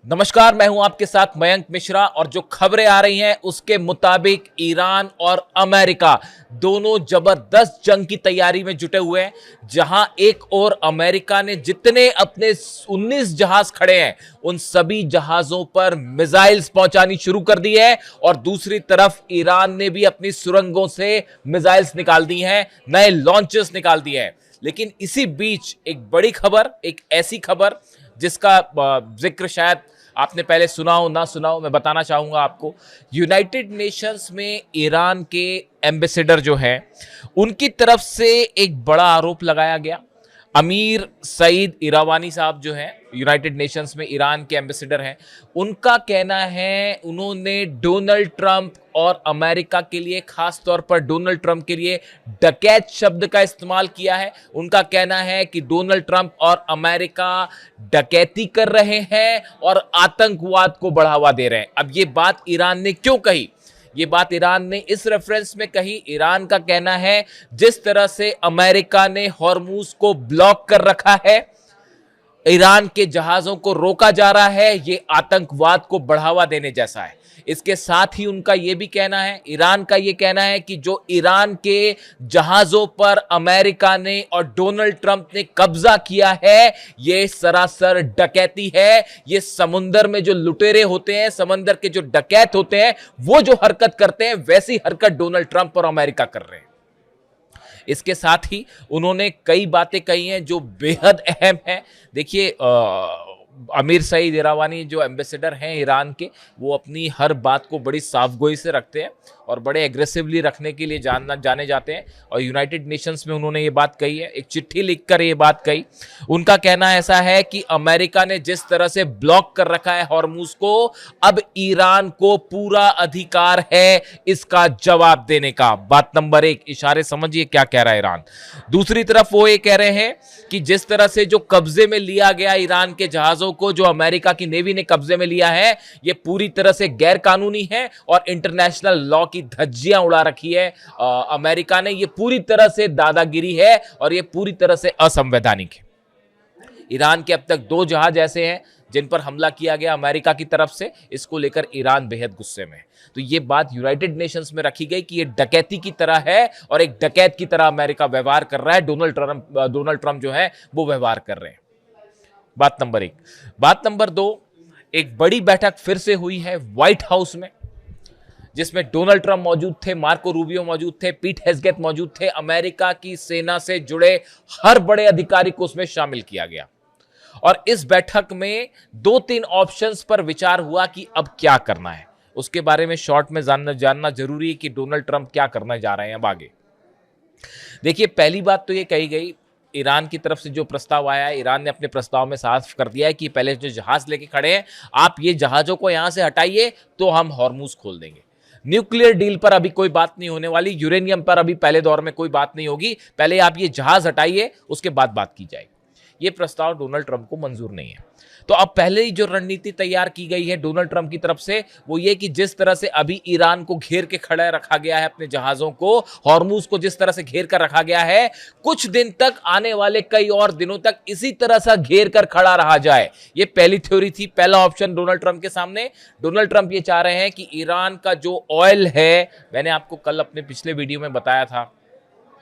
नमस्कार, मैं हूं आपके साथ मयंक मिश्रा और जो खबरें आ रही हैं उसके मुताबिक ईरान और अमेरिका दोनों जबरदस्त जंग की तैयारी में जुटे हुए हैं। जहां एक और अमेरिका ने जितने अपने 19 जहाज खड़े हैं उन सभी जहाजों पर मिसाइल्स पहुंचानी शुरू कर दी है और दूसरी तरफ ईरान ने भी अपनी सुरंगों से मिसाइल्स निकाल दी हैं, नए लॉन्चर्स निकाल दिए हैं। लेकिन इसी बीच एक बड़ी खबर, एक ऐसी खबर जिसका जिक्र शायद आपने पहले सुना हो ना सुना हो, मैं बताना चाहूंगा आपको। यूनाइटेड नेशंस में ईरान के एम्बेसडर जो हैं उनकी तरफ से एक बड़ा आरोप लगाया गया। अमीर सईद इरावानी साहब जो हैं यूनाइटेड नेशंस में ईरान के एम्बेसडर हैं, उनका कहना है उन्होंने डोनाल्ड ट्रंप और अमेरिका के लिए, खास तौर पर डोनाल्ड ट्रंप के लिए डकैत शब्द का इस्तेमाल किया है। उनका कहना है कि डोनाल्ड ट्रंप और अमेरिका डकैती कर रहे हैं और आतंकवाद को बढ़ावा दे रहे हैं। अब ये बात ईरान ने क्यों कही? ये बात ईरान ने इस रेफरेंस में कही। ईरान का कहना है जिस तरह से अमेरिका ने हॉर्मुज को ब्लॉक कर रखा है, ईरान के जहाजों को रोका जा रहा है, ये आतंकवाद को बढ़ावा देने जैसा है। इसके साथ ही उनका यह भी कहना है, ईरान का यह कहना है कि जो ईरान के जहाजों पर अमेरिका ने और डोनाल्ड ट्रंप ने कब्जा किया है यह सरासर डकैती है। यह समुंदर में जो लुटेरे होते हैं, समंदर के जो डकैत होते हैं, वो जो हरकत करते हैं वैसी हरकत डोनाल्ड ट्रंप और अमेरिका कर रहे हैं। इसके साथ ही उन्होंने कई बातें कही हैं जो बेहद अहम हैं। देखिए, अमीर सईद इरावानी जो एम्बेसडर हैं ईरान के, वो अपनी हर बात को बड़ी साफगोई से रखते हैं और बड़े एग्रेसिवली रखने के लिए जाने जाते हैं। और यूनाइटेड नेशंस में उन्होंने ये बात कही है, एक चिट्ठी लिखकर ये बात कही। उनका कहना ऐसा है कि अमेरिका ने जिस तरह से ब्लॉक कर रखा है हॉर्मुज को, अब ईरान को पूरा अधिकार है इसका जवाब देने का। बात नंबर 1, इशारे समझिए क्या कह रहा है ईरान। दूसरी तरफ वो ये कह रहे हैं कि जिस तरह से जो कब्जे में लिया गया ईरान के जहाजों को, जो अमेरिका की नेवी ने कब्जे में लिया है, यह पूरी तरह से गैर कानूनी है और इंटरनेशनल लॉ की धज्जियां उड़ा रखी है अमेरिका ने। यह पूरी तरह से दादागिरी है और यह पूरी तरह से असंवैधानिक है। ईरान के अब तक 2 जहाज ऐसे हैं जिन पर हमला किया गया अमेरिका की तरफ से। इसको लेकर ईरान बेहद गुस्से में है। तो यह बात यूनाइटेड नेशंस में रखी गई कि यह डकैती की तरह है और एक डकैत की तरह अमेरिका व्यवहार कर रहा है, डोनाल्ड ट्रंप जो है वो व्यवहार कर रहे हैं। बात नंबर 1। बात नंबर 2, एक बड़ी बैठक फिर से हुई है व्हाइट हाउस में, जिसमें डोनाल्ड ट्रंप मौजूद थे, मार्को रूबियो मौजूद थे, पीट हेग्सेथ मौजूद थे। अमेरिका की सेना से जुड़े हर बड़े अधिकारी को उसमें शामिल किया गया और इस बैठक में 2-3 ऑप्शंस पर विचार हुआ कि अब क्या करना है। उसके बारे में शॉर्ट में जानना जरूरी है कि डोनाल्ड ट्रंप क्या करने जा रहे हैं अब आगे। देखिए, पहली बात तो ये कही गई, ईरान की तरफ से जो प्रस्ताव आया है, ईरान ने अपने प्रस्ताव में साफ कर दिया है कि पहले जो जहाज लेके खड़े हैं, आप ये जहाजों को यहां से हटाइए तो हम हॉर्मुज खोल देंगे। न्यूक्लियर डील पर अभी कोई बात नहीं होने वाली, यूरेनियम पर अभी पहले दौर में कोई बात नहीं होगी, पहले आप ये जहाज हटाइए उसके बाद बात की जाएगी। ये प्रस्ताव डोनाल्ड ट्रंप को मंजूर नहीं है। तो अब पहले ही जो रणनीति तैयार की गई है डोनाल्ड ट्रंप की तरफ से, वो ये कि जिस तरह से अभी ईरान को घेर के खड़ा रखा गया है, अपने जहाजों को, हॉर्मुज को जिस तरह से घेर कर रखा गया है, कुछ दिन तक, आने वाले कई और दिनों तक इसी तरह से घेर कर खड़ा रहा जाए। ये पहली थ्योरी थी, पहला ऑप्शन डोनाल्ड ट्रंप के सामने। डोनाल्ड ट्रंप ये चाह रहे हैं कि ईरान का जो ऑयल है, मैंने आपको कल अपने पिछले वीडियो में बताया था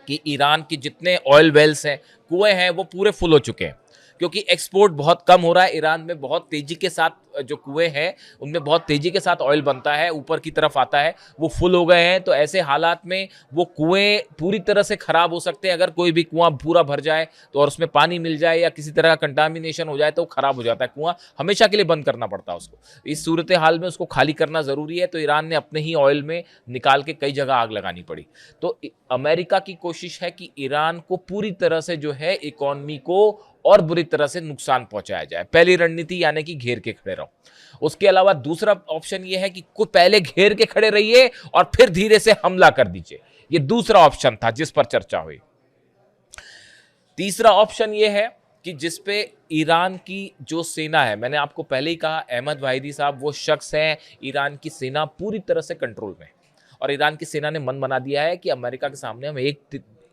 कि ईरान के जितने ऑयल वेल्स हैं, कुएं हैं, वो पूरे फुल हो चुके हैं क्योंकि एक्सपोर्ट बहुत कम हो रहा है। ईरान में बहुत तेजी के साथ जो कुएं हैं उनमें बहुत तेजी के साथ ऑयल बनता है, ऊपर की तरफ आता है, वो फुल हो गए हैं। तो ऐसे हालात में वो कुएं पूरी तरह से खराब हो सकते हैं। अगर कोई भी कुआं पूरा भर जाए तो और उसमें पानी मिल जाए या किसी तरह का कंटामिनेशन हो जाए तो खराब हो जाता है कुआं, हमेशा के लिए बंद करना पड़ता है उसको। इस सूरत हाल में उसको खाली करना जरूरी है। तो ईरान ने अपने ही ऑयल में निकाल के कई जगह आग लगानी पड़ी। तो अमेरिका की कोशिश है कि ईरान को पूरी तरह से जो है इकोनॉमी को और बुरी तरह से नुकसान पहुंचाया जाए। पहली रणनीति यानी कि घेर के खड़े रहो। उसके अलावा दूसरा ऑप्शन यह है कि पहले घेर के खड़े रहिए और फिर धीरे से हमला कर दीजिए। यह दूसरा ऑप्शन था जिस पर चर्चा हुई। तीसरा ऑप्शन यह है कि जिस पे ईरान की जो सेना है, मैंने आपको पहले ही कहा, अहमद वाहिदी साहब वो शख्स हैं, ईरान की सेना पूरी तरह से कंट्रोल में और ईरान की सेना ने मन बना दिया है कि अमेरिका के सामने हम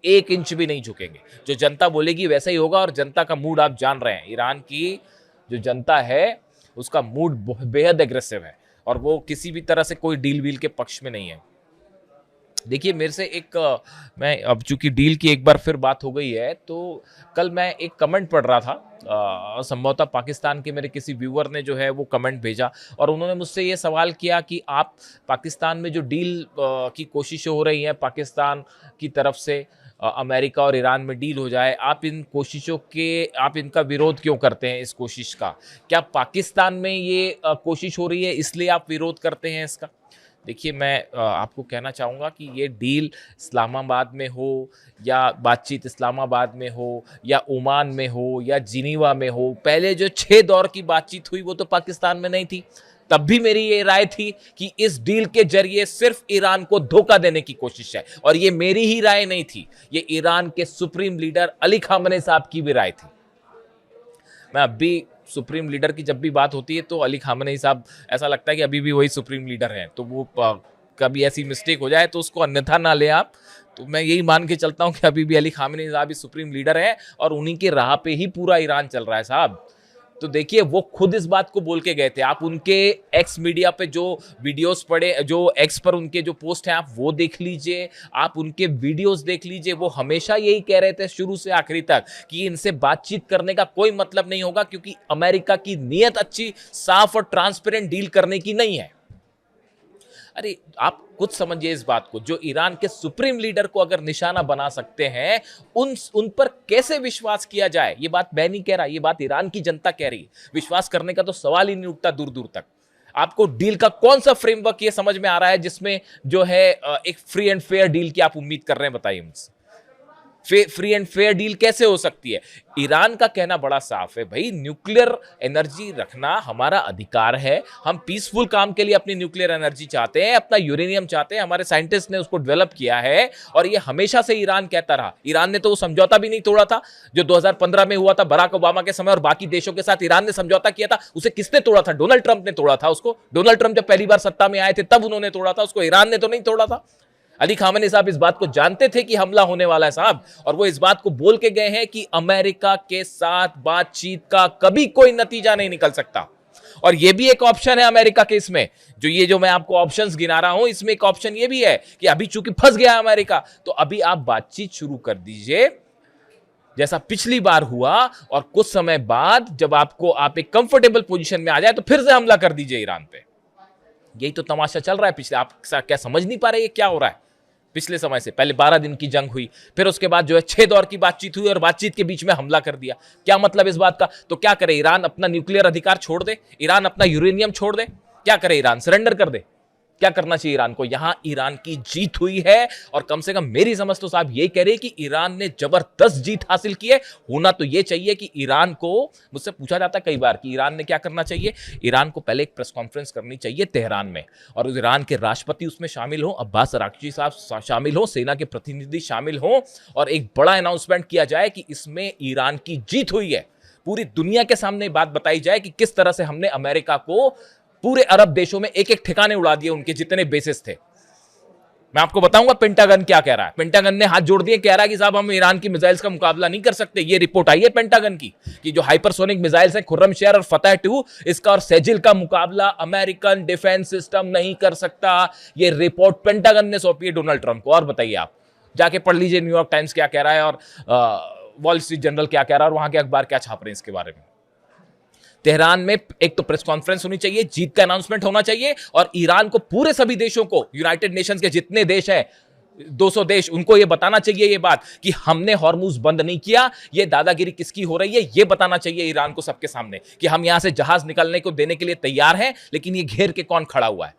एक इंच भी नहीं झुकेंगे। जो जनता बोलेगी वैसा ही होगा और जनता का मूड आप जान रहे हैं। ईरान की जो जनता है उसका मूड बेहद एग्रेसिव है और वो किसी भी तरह से कोई डील वील के पक्ष में नहीं है। देखिए मेरे से मैं अब चूंकि डील की एक बार फिर बात हो गई है, तो कल मैं एक कमेंट पढ़ रहा था, संभवतः पाकिस्तान के मेरे किसी व्यूअर ने जो है वो कमेंट भेजा और उन्होंने मुझसे ये सवाल किया कि आप पाकिस्तान में जो डील की कोशिशें हो रही हैं पाकिस्तान की तरफ से, अमेरिका और ईरान में डील हो जाए, आप इनका विरोध क्यों करते हैं? इस कोशिश का क्या पाकिस्तान में ये कोशिश हो रही है इसलिए आप विरोध करते हैं इसका? देखिए मैं आपको कहना चाहूँगा कि ये डील इस्लामाबाद में हो या बातचीत इस्लामाबाद में हो या ओमान में हो या जिनीवा में हो, पहले जो 6 दौर की बातचीत हुई वो तो पाकिस्तान में नहीं थी। तब भी मेरी ये राय थी कि इस डील के जरिए सिर्फ ईरान को धोखा देने की कोशिश है, और ये मेरी ही राय नहीं थी, ये ईरान के सुप्रीम लीडर अली खामनेई साहब की भी राय थी। मैं अब भी सुप्रीम लीडर की जब भी बात होती है तो अली खामनेई साहब ऐसा लगता है कि अभी भी वही सुप्रीम लीडर हैं, तो वो कभी ऐसी मिस्टेक हो जाए तो उसको अन्यथा ना ले आप। तो मैं यही मान के चलता हूं कि अभी भी अली खामनेई साहब ही सुप्रीम लीडर हैं और उन्हीं के राह पे ही पूरा ईरान चल रहा है साहब। तो देखिए वो खुद इस बात को बोल के गए थे, आप उनके एक्स मीडिया पे जो वीडियोस पड़े, जो एक्स पर उनके जो पोस्ट हैं आप वो देख लीजिए, आप उनके वीडियोस देख लीजिए। वो हमेशा यही कह रहे थे शुरू से आखिरी तक कि इनसे बातचीत करने का कोई मतलब नहीं होगा, क्योंकि अमेरिका की नीयत अच्छी, साफ और ट्रांसपेरेंट डील करने की नहीं है। अरे आप कुछ समझिए इस बात को, जो ईरान के सुप्रीम लीडर को अगर निशाना बना सकते हैं, उन पर कैसे विश्वास किया जाए? ये बात मैं नहीं कह रहा, ये बात ईरान की जनता कह रही है। विश्वास करने का तो सवाल ही नहीं उठता दूर दूर तक। आपको डील का कौन सा फ्रेमवर्क ये समझ में आ रहा है जिसमें जो है एक फ्री एंड फेयर डील की आप उम्मीद कर रहे हैं? बताइए मुझसे, फ्री एंड फेयर डील कैसे हो सकती है? ईरान का कहना बड़ा साफ है, भाई न्यूक्लियर एनर्जी रखना हमारा अधिकार है, हम पीसफुल काम के लिए अपनी न्यूक्लियर एनर्जी चाहते हैं, अपना यूरेनियम चाहते हैं, हमारे साइंटिस्ट ने उसको डेवलप किया है और ये हमेशा से ईरान कहता रहा। ईरान ने तो वो समझौता भी नहीं तोड़ा था जो 2015 में हुआ था बराक ओबामा के समय और बाकी देशों के साथ ईरान ने समझौता किया था। उसे किसने तोड़ा था? डोनाल्ड ट्रंप ने तोड़ा था उसको। डोनाल्ड ट्रंप जब पहली बार सत्ता में आए थे तब उन्होंने तोड़ा था उसको, ईरान ने तो नहीं तोड़ा था। अली खामनेई साहब इस बात को जानते थे कि हमला होने वाला है साहब, और वो इस बात को बोल के गए हैं कि अमेरिका के साथ बातचीत का कभी कोई नतीजा नहीं निकल सकता। और ये भी एक ऑप्शन है अमेरिका के इसमें, जो मैं आपको ऑप्शंस गिना रहा हूं, इसमें एक ऑप्शन ये भी है कि अभी चूंकि फंस गया है अमेरिका, तो अभी आप बातचीत शुरू कर दीजिए जैसा पिछली बार हुआ, और कुछ समय बाद जब आप एक कंफर्टेबल पोजीशन में आ जाए तो फिर से हमला कर दीजिए ईरान पे। यही तो तमाशा चल रहा है पिछले, आप क्या समझ नहीं पा रहे ये क्या हो रहा है? पिछले समय से पहले 12 दिन की जंग हुई, फिर उसके बाद जो है 6 दौर की बातचीत हुई और बातचीत के बीच में हमला कर दिया। क्या मतलब इस बात का? तो क्या करे ईरान? अपना न्यूक्लियर अधिकार छोड़ दे? ईरान अपना यूरेनियम छोड़ दे? क्या करे ईरान? सरेंडर कर दे? क्या करना चाहिए ईरान को? यहां ईरान की जीत हुई है, और कम से कम मेरी समझ तो साहब यही कह रही है कि ईरान ने जबरदस्त जीत हासिल की है। होना तो यह चाहिए कि ईरान को, मुझसे पूछा जाता है कई बार कि ईरान ने क्या करना चाहिए, ईरान को पहले एक प्रेस कॉन्फ्रेंस करनी चाहिए तेहरान में, और उस ईरान के राष्ट्रपति उसमें शामिल हो, अब्बास अराक्ची साहब शामिल हो, सेना के प्रतिनिधि शामिल हो, और एक बड़ा अनाउंसमेंट किया जाए कि इसमें ईरान की जीत हुई है। पूरी दुनिया के सामने बात बताई जाए कि किस तरह से हमने अमेरिका को पूरे अरब देशों में एक एक ठिकाने उड़ा दिए, उनके जितने बेसिस थे। मैं आपको बताऊंगा पेंटागन क्या कह रहा है। पेंटागन ने हाथ जोड़ दिए, कह रहा है कि साहब हम ईरान की मिसाइल्स का मुकाबला नहीं कर सकते। ये रिपोर्ट आई है पेंटागन की कि जो हाइपरसोनिक मिसाइल्स हैं खुर्रमशेर और फतह 2, इसका और सेजिल का मुकाबला अमेरिकन डिफेंस सिस्टम नहीं कर सकता। ये रिपोर्ट पेंटागन ने सौंपी है डोनाल्ड ट्रंप को। और बताइए, आप जाके पढ़ लीजिए न्यूयॉर्क टाइम्स क्या कह रहा है और वॉल स्ट्रीट जर्नल क्या कह रहा है और वहां के अखबार क्या छाप रहे हैं इसके बारे में। तेहरान में एक तो प्रेस कॉन्फ्रेंस होनी चाहिए, जीत का अनाउंसमेंट होना चाहिए, और ईरान को, पूरे सभी देशों को, यूनाइटेड नेशंस के जितने देश हैं 200 देश, उनको यह बताना चाहिए ये बात कि हमने हॉर्मुज बंद नहीं किया। ये दादागिरी किसकी हो रही है ये बताना चाहिए ईरान को सबके सामने कि हम यहां से जहाज निकलने को देने के लिए तैयार हैं, लेकिन ये घेर के कौन खड़ा हुआ है,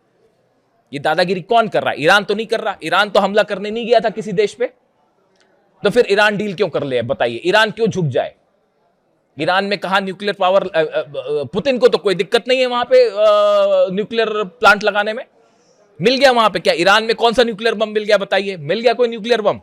ये दादागिरी कौन कर रहा है? ईरान तो नहीं कर रहा। ईरान तो हमला करने नहीं गया था किसी देश पे, तो फिर ईरान डील क्यों कर ले? बताइए, ईरान क्यों झुक जाए? ईरान में कहा न्यूक्लियर पावर, पुतिन को तो कोई दिक्कत नहीं है वहां पे न्यूक्लियर प्लांट लगाने में, मिल गया वहां पे। क्या ईरान में कौन सा न्यूक्लियर बम मिल गया? बताइए, मिल गया कोई न्यूक्लियर बम?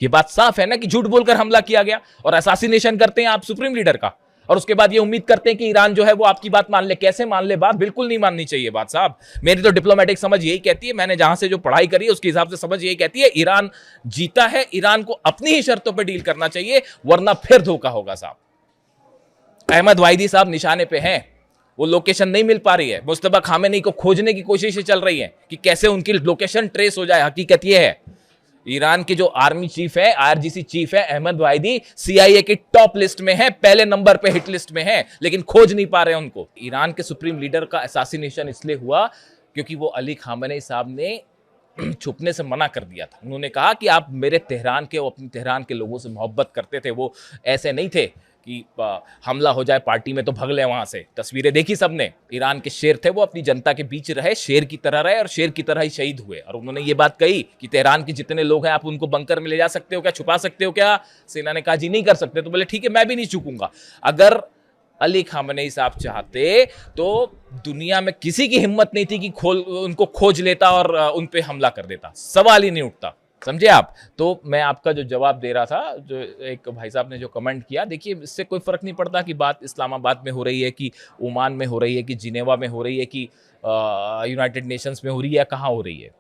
ये बात साफ है ना कि झूठ बोलकर हमला किया गया, और असैसिनेशन करते हैं आप सुप्रीम लीडर का, और उसके बाद ये उम्मीद करते हैं कि ईरान जो है वो आपकी बात मान ले। कैसे मान ले बात? बिल्कुल नहीं माननी चाहिए बात साहब। मेरी तो डिप्लोमेटिक समझ यही कहती है, मैंने जहां से जो पढ़ाई करी है उसके हिसाब से समझ यही कहती है, ईरान जीता है, ईरान को अपनी ही शर्तों पर डील करना चाहिए, वरना फिर धोखा होगा साहब। अहमद वाहिदी साहब निशाने पे हैं, वो लोकेशन नहीं मिल पा रही है। मुस्तफा खामेनी को खोजने की कोशिशें चल रही हैं कि कैसे उनकी लोकेशन ट्रेस हो जाए। हकीकत ये है ईरान के जो आर्मी चीफ है, आईआरजीसी चीफ है अहमद वाहिदी, सीआईए की टॉप लिस्ट में है, पहले नंबर पे हिट लिस्ट में है, लेकिन खोज नहीं पा रहे उनको। ईरान के सुप्रीम लीडर का असैसिनेशन इसलिए हुआ क्योंकि वो अली खामेनी साहब ने छुपने से मना कर दिया था। उन्होंने कहा कि आप मेरे तेहरान के, वो अपने तेहरान के लोगों से मोहब्बत करते थे, वो ऐसे नहीं थे कि हमला हो जाए पार्टी में तो भग ले वहां से। तस्वीरें देखी सबने, ईरान के शेर थे वो, अपनी जनता के बीच रहे, शेर की तरह रहे और शेर की तरह ही शहीद हुए। और उन्होंने ये बात कही कि तेहरान के जितने लोग हैं आप उनको बंकर में ले जा सकते हो क्या, छुपा सकते हो क्या? सेना ने कहा जी नहीं कर सकते। तो बोले ठीक है, मैं भी नहीं चूकूंगा। अगर अली खामेनी साहब चाहते तो दुनिया में किसी की हिम्मत नहीं थी कि उनको खोज लेता और उन पे हमला कर देता, सवाल ही नहीं उठता। समझे आप? तो मैं आपका जो जवाब दे रहा था, जो एक भाई साहब ने जो कमेंट किया, देखिए इससे कोई फर्क नहीं पड़ता कि बात इस्लामाबाद में हो रही है कि ओमान में हो रही है कि जिनेवा में हो रही है कि यूनाइटेड नेशंस में हो रही है, कहाँ हो रही है।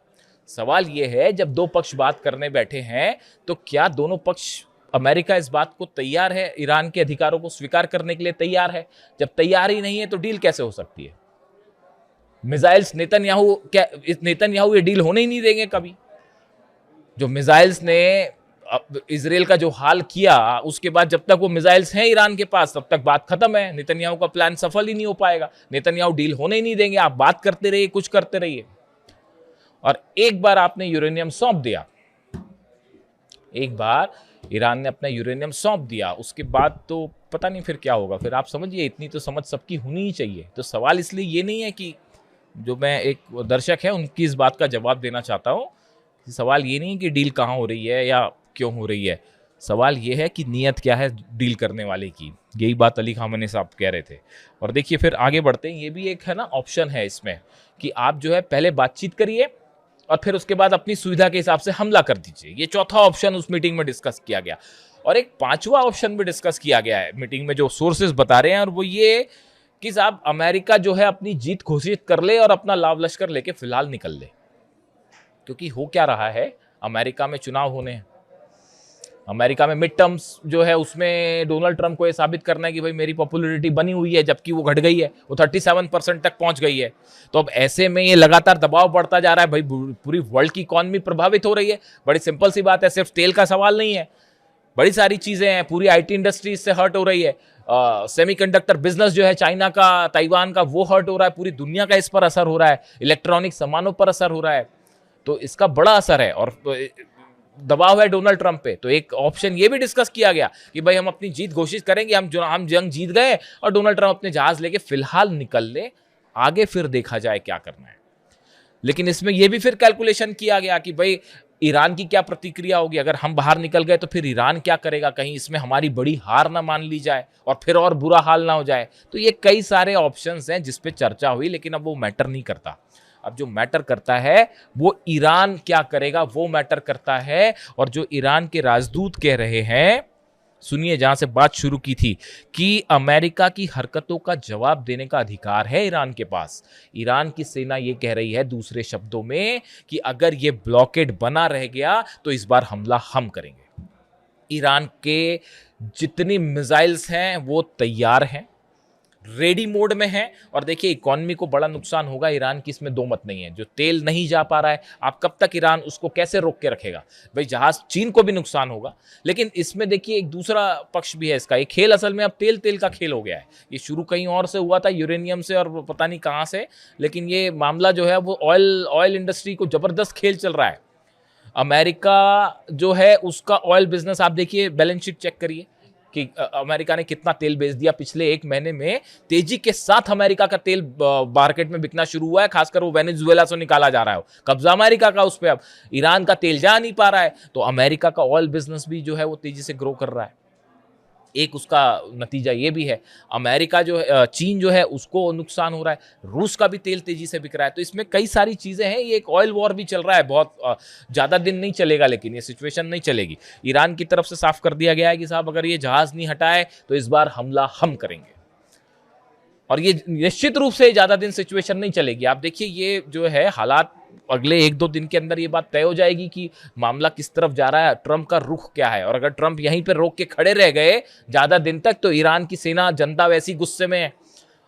सवाल ये है जब दो पक्ष बात करने बैठे हैं तो क्या दोनों पक्ष, अमेरिका इस बात को तैयार है, ईरान के अधिकारों को स्वीकार करने के लिए तैयार है? जब तैयार ही नहीं है तो डील कैसे हो सकती है? मिसाइल्स नेतन्याहू ये डील होने ही नहीं देंगे कभी। जो मिसाइल्स ने इजराइल का जो हाल किया, उसके बाद जब तक वो मिसाइल्स हैं ईरान के पास तब तक बात खत्म है। नेतन्याहू का प्लान सफल ही नहीं हो पाएगा। नेतन्याहू डील होने ही नहीं देंगे। आप बात करते रहिए, कुछ करते रहिए। और एक बार आपने यूरेनियम सौंप दिया, एक बार ईरान ने अपना यूरेनियम सौंप दिया, उसके बाद तो पता नहीं फिर क्या होगा। फिर आप समझिए, इतनी तो समझ सबकी होनी ही चाहिए। तो सवाल इसलिए ये नहीं है कि जो मैं एक दर्शक है उनकी इस बात का जवाब देना चाहता हूं, सवाल ये नहीं कि डील कहाँ हो रही है या क्यों हो रही है। सवाल ये है कि नीयत क्या है डील करने वाले की। यही बात अली खामेनी साहब कह रहे थे। और देखिए फिर आगे बढ़ते हैं, ये भी एक है ना ऑप्शन है इसमें कि आप जो है पहले बातचीत करिए और फिर उसके बाद अपनी सुविधा के हिसाब से हमला कर दीजिए। ये चौथा ऑप्शन उस मीटिंग में डिस्कस किया गया। और एक पांचवा ऑप्शन भी डिस्कस किया गया है मीटिंग में, जो सोर्सेज बता रहे हैं, और वो ये कि साहब अमेरिका जो है अपनी जीत घोषित कर ले और अपना लाव लश्कर लेके फिलहाल निकल ले। क्योंकि हो क्या रहा है, अमेरिका में चुनाव होने हैं, अमेरिका में मिड टर्म्स जो है उसमें डोनाल्ड ट्रंप को यह साबित करना है कि भाई मेरी पॉपुलैरिटी बनी हुई है, जबकि वो घट गई है, वो 37% तक पहुंच गई है। तो अब ऐसे में ये लगातार दबाव बढ़ता जा रहा है, भाई पूरी वर्ल्ड की इकॉनमी प्रभावित हो रही है। बड़ी सिंपल सी बात है, सिर्फ तेल का सवाल नहीं है, बड़ी सारी चीजें हैं। पूरी आईटी इंडस्ट्री इससे हर्ट हो रही है। सेमीकंडक्टर बिजनेस जो है चाइना का, ताइवान का, वो हर्ट हो रहा है। पूरी दुनिया का इस पर असर हो रहा है। इलेक्ट्रॉनिक सामानों पर असर हो रहा है। तो इसका बड़ा असर है और दबाव है डोनाल्ड ट्रंप पे। तो एक ऑप्शन ये भी डिस्कस किया गया कि भाई हम अपनी जीत घोषित करेंगे, हम जंग जीत गए और डोनाल्ड ट्रंप अपने जहाज लेके फिलहाल निकल ले, आगे फिर देखा जाए क्या करना है। लेकिन इसमें यह भी फिर कैलकुलेशन किया गया कि भाई ईरान की क्या प्रतिक्रिया होगी, अगर हम बाहर निकल गए तो फिर ईरान क्या करेगा, कहीं इसमें हमारी बड़ी हार ना मान ली जाए और फिर और बुरा हाल ना हो जाए। तो ये कई सारे ऑप्शंस हैं जिस पे चर्चा हुई, लेकिन अब वो मैटर नहीं करता। अब जो मैटर करता है वो ईरान क्या करेगा, वो मैटर करता है। और जो ईरान के राजदूत कह रहे हैं, सुनिए जहां से बात शुरू की थी, कि अमेरिका की हरकतों का जवाब देने का अधिकार है ईरान के पास। ईरान की सेना ये कह रही है दूसरे शब्दों में कि अगर ये ब्लॉकेड बना रह गया तो इस बार हमला हम करेंगे। ईरान के जितनी मिसाइल्स हैं वो तैयार हैं, रेडी मोड में है। और देखिए इकॉनमी को बड़ा नुकसान होगा ईरान की, इसमें दो मत नहीं है। जो तेल नहीं जा पा रहा है, आप कब तक ईरान उसको कैसे रोक के रखेगा? भाई जहाज चीन को भी नुकसान होगा। लेकिन इसमें देखिए एक दूसरा पक्ष भी है इसका। ये खेल असल में अब तेल का खेल हो गया है। ये शुरू कहीं और से हुआ था, यूरेनियम से और पता नहीं कहाँ से, लेकिन ये मामला जो है वो ऑयल इंडस्ट्री को जबरदस्त खेल चल रहा है। अमेरिका जो है उसका ऑयल बिजनेस, आप देखिए बैलेंस शीट चेक करिए कि अमेरिका ने कितना तेल बेच दिया पिछले एक महीने में। तेजी के साथ अमेरिका का तेल मार्केट में बिकना शुरू हुआ है, खासकर वो वेनेजुएला से निकाला जा रहा है। कब्जा अमेरिका का उस पर, अब ईरान का तेल जा नहीं पा रहा है, तो अमेरिका का ऑयल बिजनेस भी जो है वो तेजी से ग्रो कर रहा है। एक उसका नतीजा ये भी है, अमेरिका जो है, चीन जो है उसको नुकसान हो रहा है, रूस का भी तेल तेजी से बिक रहा है। तो इसमें कई सारी चीजें हैं। ये एक ऑयल वॉर भी चल रहा है, बहुत ज्यादा दिन नहीं चलेगा, लेकिन ये सिचुएशन नहीं चलेगी। ईरान की तरफ से साफ कर दिया गया है कि साहब अगर ये जहाज नहीं हटाए तो इस बार हमला हम करेंगे। और ये निश्चित रूप से ज्यादा दिन सिचुएशन नहीं चलेगी। आप देखिए ये जो है हालात, अगले एक दो दिन के अंदर ये बात तय हो जाएगी कि मामला किस तरफ जा रहा है, ट्रंप का रुख क्या है। और अगर ट्रंप यहीं पर रोक के खड़े रह गए ज्यादा दिन तक, तो ईरान की सेना, जनता वैसी गुस्से में है,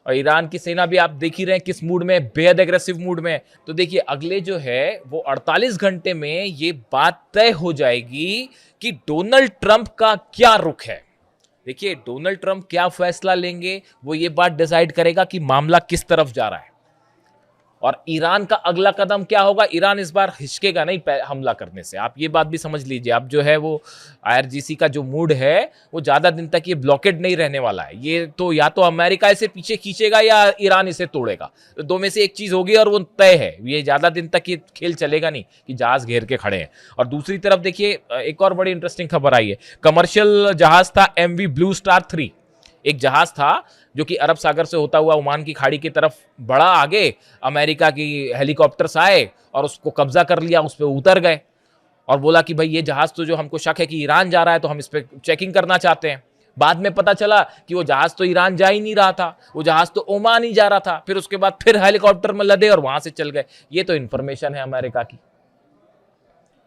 और ईरान की सेना भी आप देख ही रहे हैं किस मूड में, बेहद एग्रेसिव मूड में। तो देखिए अगले जो है वो 48 घंटे में ये बात तय हो जाएगी कि डोनाल्ड ट्रंप का क्या रुख है। देखिए डोनाल्ड ट्रंप क्या फैसला लेंगे वो ये बात डिसाइड करेगा कि मामला किस तरफ जा रहा है। और ईरान का अगला कदम क्या होगा, ईरान इस बार हिचकेगा नहीं हमला करने से, आप ये बात भी समझ लीजिए। अब जो है वो आईआरजीसी का जो मूड है वो ज्यादा दिन तक ये ब्लॉकेड नहीं रहने वाला है। ये तो या तो अमेरिका इसे पीछे खींचेगा या ईरान इसे तोड़ेगा, तो दो में से एक चीज होगी और वो तय है। ये ज्यादा दिन तक ये खेल चलेगा नहीं कि जहाज घेर के खड़े हैं। और दूसरी तरफ देखिए एक और बड़ी इंटरेस्टिंग खबर आई है, कमर्शियल जहाज था MV ब्लू स्टार 3, एक जहाज था जो कि अरब सागर से होता हुआ ओमान की खाड़ी की तरफ बढ़ा आगे, अमेरिका की हेलीकॉप्टर्स आए और उसको कब्जा कर लिया, उस पर उतर गए और बोला कि भाई ये जहाज तो जो हमको शक है कि ईरान जा रहा है तो हम इस पर चेकिंग करना चाहते हैं। बाद में पता चला कि वो जहाज तो ईरान जा ही नहीं रहा था, वो जहाज तो ओमान ही जा रहा था। फिर उसके बाद फिर हेलीकॉप्टर में लदे और वहां से चल गए। ये तो इंफॉर्मेशन है अमेरिका की।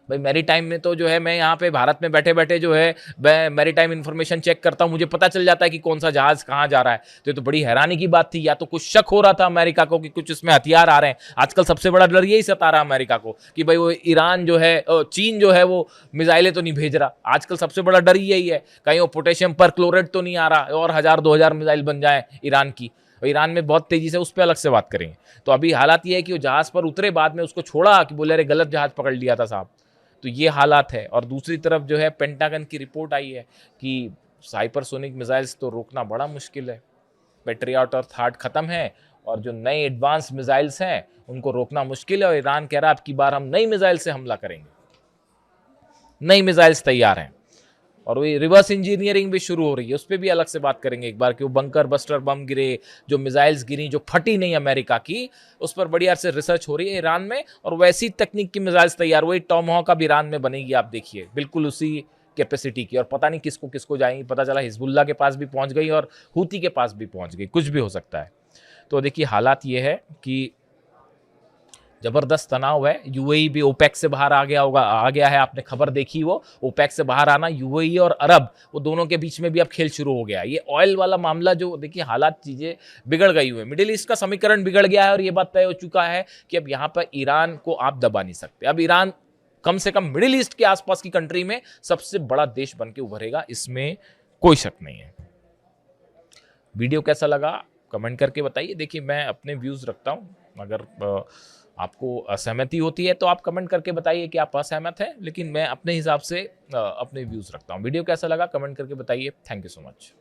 भाई मैरी टाइम में तो जो है मैं यहाँ पे भारत में बैठे बैठे जो है मैं मैरी टाइम इन्फॉर्मेशन चेक करता हूँ, मुझे पता चल जाता है कि कौन सा जहाज कहाँ जा रहा है। तो ये तो बड़ी हैरानी की बात थी। या तो कुछ शक हो रहा था अमेरिका को कि कुछ इसमें हथियार आ रहे हैं। आजकल सबसे बड़ा डर यही सता रहा है अमेरिका को कि भाई वो ईरान जो है, चीन जो है वो मिसाइलें तो नहीं भेज रहा। आजकल सबसे बड़ा डर यही है कहीं वो पोटेशियम पर क्लोरेट तो नहीं आ रहा और 1000-2000 मिसाइल बन जाए ईरान की। ईरान में बहुत तेजी से, उस पर अलग से बात करेंगे। तो अभी हालात ये है कि वो जहाज पर उतरे, बाद में उसको छोड़ा कि बोले अरे गलत जहाज पकड़ लिया था साहब। तो ये हालात है। और दूसरी तरफ जो है पेंटागन की रिपोर्ट आई है कि हाइपरसोनिक मिसाइल्स तो रोकना बड़ा मुश्किल है। पैट्रियट और थार्ड खत्म है और जो नए एडवांस मिसाइल्स हैं उनको रोकना मुश्किल है। और ईरान कह रहा है अब की बार हम नई मिसाइल से हमला करेंगे, नई मिसाइल्स तैयार हैं। और वही रिवर्स इंजीनियरिंग भी शुरू हो रही है, उस पर भी अलग से बात करेंगे एक बार कि वो बंकर बस्टर बम गिरे, जो मिसाइल्स गिरी जो फटी नहीं अमेरिका की, उस पर बढ़िया से रिसर्च हो रही है ईरान में। और वैसी तकनीक की मिसाइल्स तैयार, वही टॉमहॉक अब ईरान में बनेगी, आप देखिए बिल्कुल उसी कैपेसिटी की। और पता नहीं किसको किसको जाएंगी, पता चला हिजबुल्ला के पास भी पहुंच गई और हूती के पास भी पहुंच गई, कुछ भी हो सकता है। तो देखिए हालात ये है कि जबरदस्त तनाव है। यूएई भी ओपेक से बाहर आ गया है, आपने खबर देखी वो ओपेक से बाहर आना। यूएई और अरब वो दोनों के बीच में भी अब खेल शुरू हो गया है। ये ऑयल वाला मामला जो देखिए हालात चीजें बिगड़ गई हुई है, मिडिल ईस्ट का समीकरण बिगड़ गया है और ये बात तय हो चुका है कि अब यहाँ पर ईरान को आप दबा नहीं सकते। अब ईरान कम से कम मिडिल ईस्ट के आसपास की कंट्री में सबसे बड़ा देश बन के उभरेगा, इसमें कोई शक नहीं है। वीडियो कैसा लगा कमेंट करके बताइए। देखिए मैं अपने व्यूज रखता हूँ, अगर आपको असहमति होती है तो आप कमेंट करके बताइए कि आप असहमत हैं, लेकिन मैं अपने हिसाब से अपने व्यूज रखता हूँ। वीडियो कैसा लगा कमेंट करके बताइए। Thank you so much.